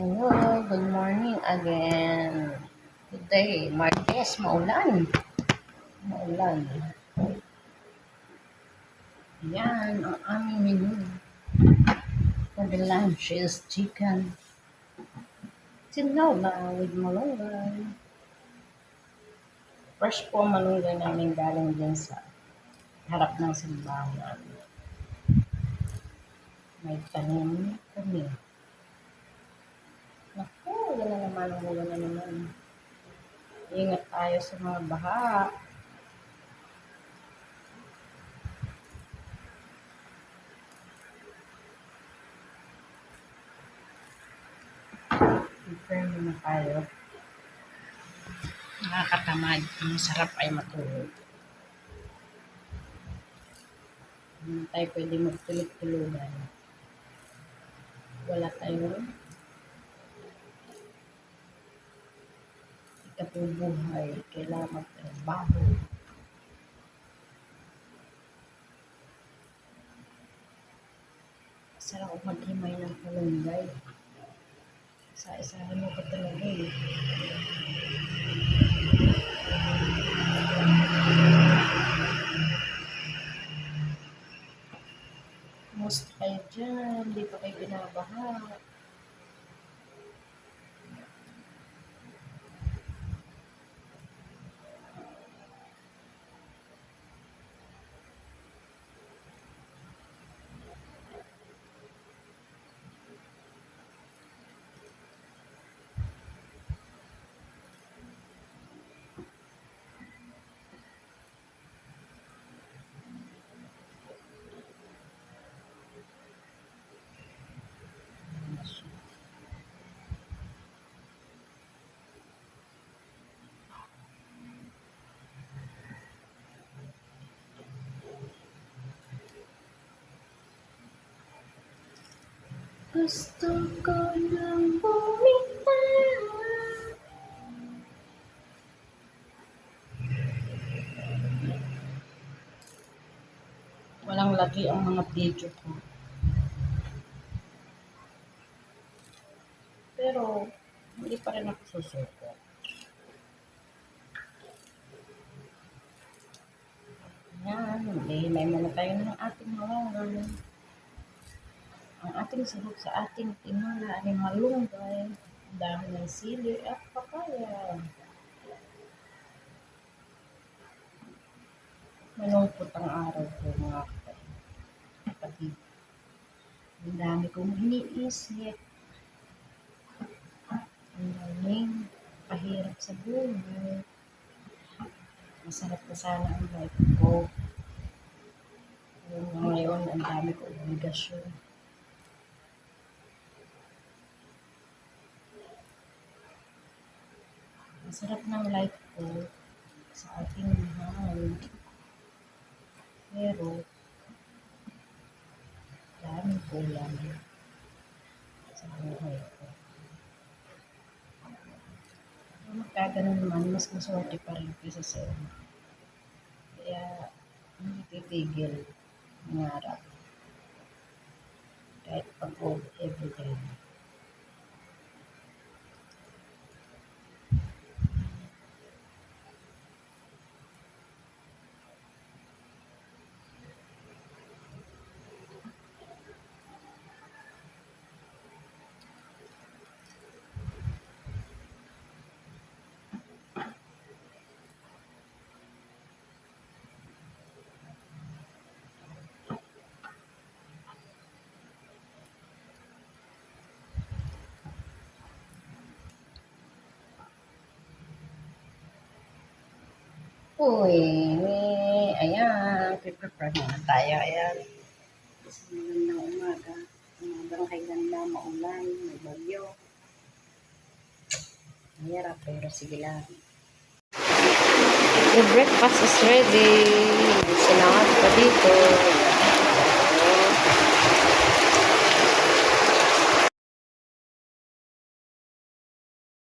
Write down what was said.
Hello, good morning again. Today, Martes, maulan. Maulan. Yan, ang aming menu. For the lunch is chicken. Tinola with malunggay. Fresh po malunggay namin galing din sa harap ng simbahan. May tanim kami. Naku, wala na naman, wala na naman. Ingat tayo sa mga baha. Prepare muna tayo. Nakakatamad. Ang sarap ay matulog. Hindi tayo pwede magtulog-tulugan. Wala tayong ikabubuhay. Kailangan magtrabaho. Sarap maghimay ng kalunggay. Isa-isahan mo pa talaga eh. Kumusta kayo dyan? Hindi pa kayo binabaha. Gusto ko nang bumitaw. Walang lagi ang mga video ko. Pero, hindi pa rin ako susuko. Yan, may muna tayo ng ating malunggay. Ang ating sahog sa ating tinola ay malunggay, dami ng sili at papaya. Malungkot ang araw ko mga kapatid. Ang dami kong iniisip. Ang daming pahirap sa buhay. Masarap na sana ang life ko. Ngayon, ang dami kong obligasyon. Masarap ng life ko sa ating mahal. Pero, daming kulang sa buhay ko. Kung magkaganon naman, mas maswerte pa rin kaysa sa iyo. Kaya, hindi titigil mangarap. Kahit pagod everyday. Uy, ayan, prepare muna tayo, ayan. Sa magandang umaga, umagang kay ganda, maulan, may bagyo. Mahirap, pero sige lang. The breakfast is ready. Sinangag pa dito.